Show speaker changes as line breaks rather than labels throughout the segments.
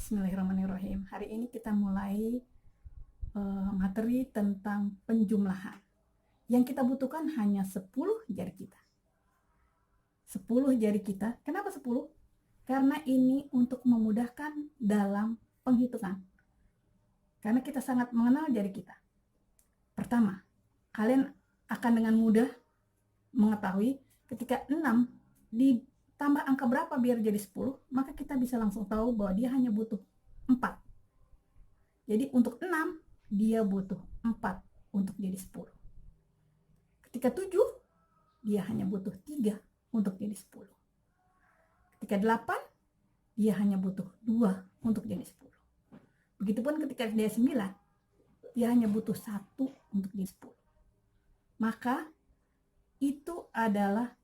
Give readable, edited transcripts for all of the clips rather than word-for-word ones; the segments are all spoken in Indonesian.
Bismillahirrahmanirrahim. Hari ini kita mulai materi tentang penjumlahan. Yang kita butuhkan hanya 10 jari kita. 10 jari kita. Kenapa 10? Karena ini untuk memudahkan dalam penghitungan. Karena kita sangat mengenal jari kita. Pertama, kalian akan dengan mudah mengetahui ketika 6 ditambah angka berapa biar jadi 10, maka kita bisa langsung tahu bahwa dia hanya butuh 4. Jadi untuk 6, dia butuh 4 untuk jadi 10. Ketika 7, dia hanya butuh 3 untuk jadi 10. Ketika 8, dia hanya butuh 2 untuk jadi 10. Begitupun ketika dia 9, dia hanya butuh 1 untuk jadi 10. Maka itu adalah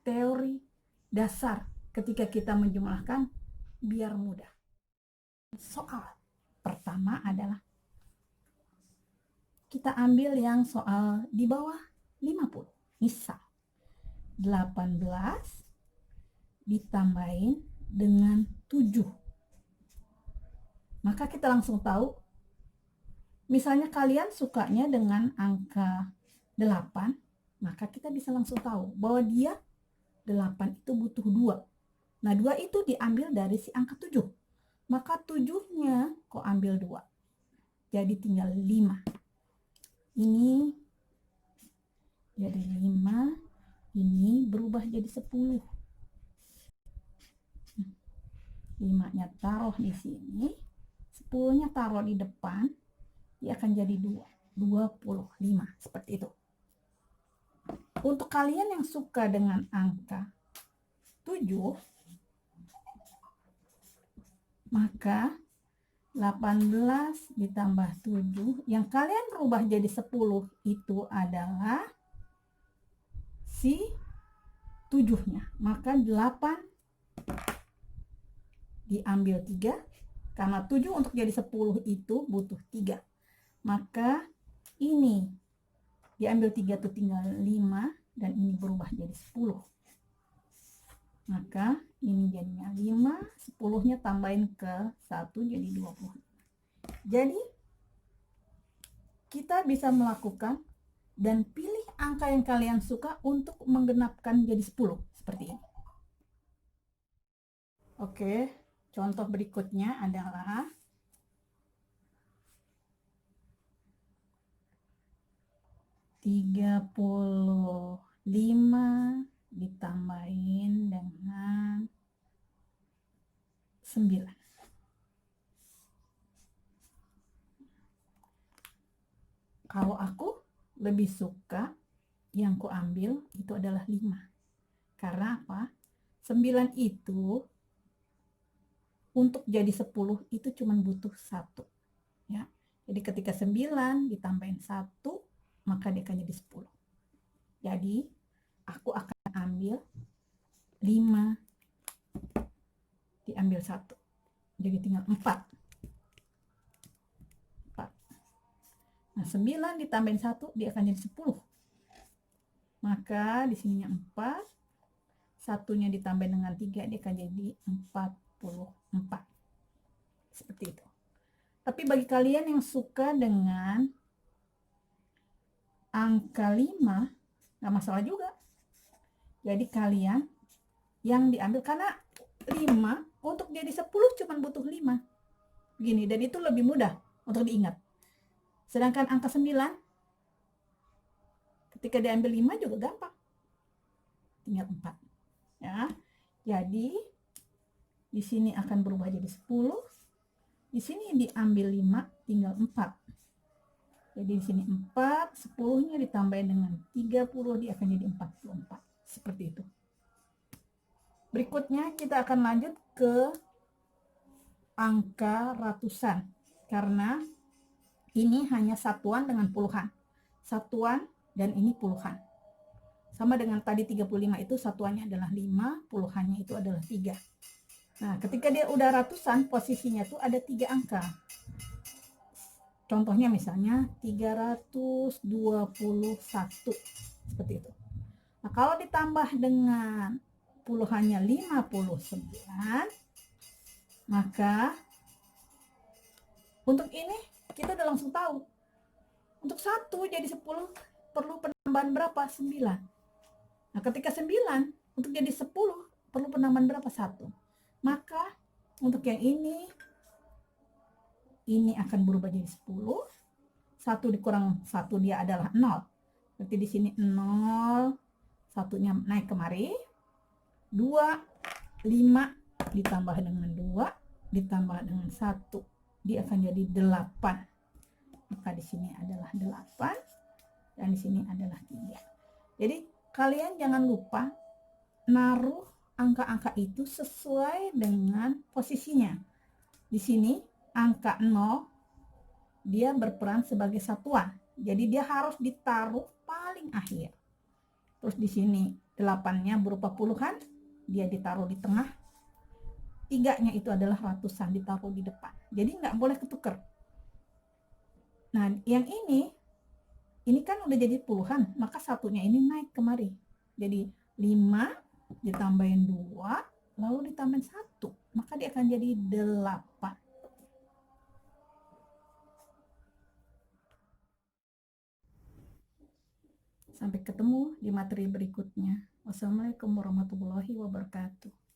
teori dasar ketika kita menjumlahkan biar mudah. Soal pertama adalah kita ambil yang soal di bawah 50. Misal 18 ditambahin dengan 7. Maka kita langsung tahu, misalnya kalian sukanya dengan angka 8, maka kita bisa langsung tahu bahwa dia 8 itu butuh 2. Nah, 2 itu diambil dari si angka 7. Maka 7-nya kok ambil 2. Jadi tinggal 5. Ini jadi 5. Ini berubah jadi 10. 5-nya taruh di sini. 10-nya taruh di depan. Dia akan jadi 2. 25. Seperti itu. Untuk kalian yang suka dengan angka 7, maka 18 ditambah 7, yang kalian rubah jadi 10 itu adalah si 7-nya. Maka 8 diambil 3, karena 7 untuk jadi 10 itu butuh 3. Maka ini diambil 3 itu tinggal 5, dan ini berubah jadi 10. Maka ini jadinya 5, 10-nya tambahin ke 1 jadi 20. Jadi kita bisa melakukan dan pilih angka yang kalian suka untuk menggenapkan jadi 10 seperti ini. Oke, contoh berikutnya adalah 35 ditambahin dengan 9. Kalau aku lebih suka yang ku ambil itu adalah 5. Karena apa? 9 itu untuk jadi 10 itu cuma butuh 1. Ya. Jadi ketika 9 ditambahin 1, maka dia akan jadi 10. Jadi aku akan ambil 5 diambil 1. Jadi tinggal 4. Nah, 9 ditambahin 1 dia akan jadi 10. Maka di sininya 4. 1-nya ditambah dengan 3 dia akan jadi 44. Seperti itu. Tapi bagi kalian yang suka dengan angka 5, nggak masalah juga. Jadi kalian yang diambil, karena 5 untuk jadi 10 cuma butuh 5. Begini, dan itu lebih mudah untuk diingat. Sedangkan angka 9, ketika diambil 5 juga gampang. Tinggal 4. Ya. Jadi di sini akan berubah jadi 10. Di sini diambil 5, tinggal 4. Jadi di sini 4, 10-nya ditambahin dengan 30, dia akan jadi 44. Seperti itu. Berikutnya kita akan lanjut ke angka ratusan. Karena ini hanya satuan dengan puluhan. Satuan dan ini puluhan. Sama dengan tadi 35 itu satuannya adalah 5, puluhannya itu adalah 3. Nah, ketika dia udah ratusan, posisinya tuh ada 3 angka. Contohnya misalnya 321. Seperti itu. Nah, kalau ditambah dengan puluhannya 59, maka Untuk ini kita udah langsung tahu. Untuk 1 jadi 10 perlu penambahan berapa? 9. Nah, ketika 9 untuk jadi 10 perlu penambahan berapa? 1. Maka untuk yang ini akan berubah jadi 10. 1 dikurang 1 dia adalah 0. Berarti di sini 0, satunya naik kemari. 2, 5 ditambah dengan 2 ditambah dengan 1, dia akan jadi 8. Maka di sini adalah 8 dan di sini adalah 3. Jadi kalian jangan lupa naruh angka-angka itu sesuai dengan posisinya. Di sini angka 0 dia berperan sebagai satuan. Jadi dia harus ditaruh paling akhir. Terus di sini 8-nya berupa puluhan, dia ditaruh di tengah. 3-nya itu adalah ratusan, ditaruh di depan. Jadi nggak boleh ketukar. Nah, yang ini kan udah jadi puluhan, maka satunya ini naik kemari. Jadi 5 ditambahin 2, lalu ditambahin 1, maka dia akan jadi 8. Sampai ketemu di materi berikutnya. Wassalamualaikum warahmatullahi wabarakatuh.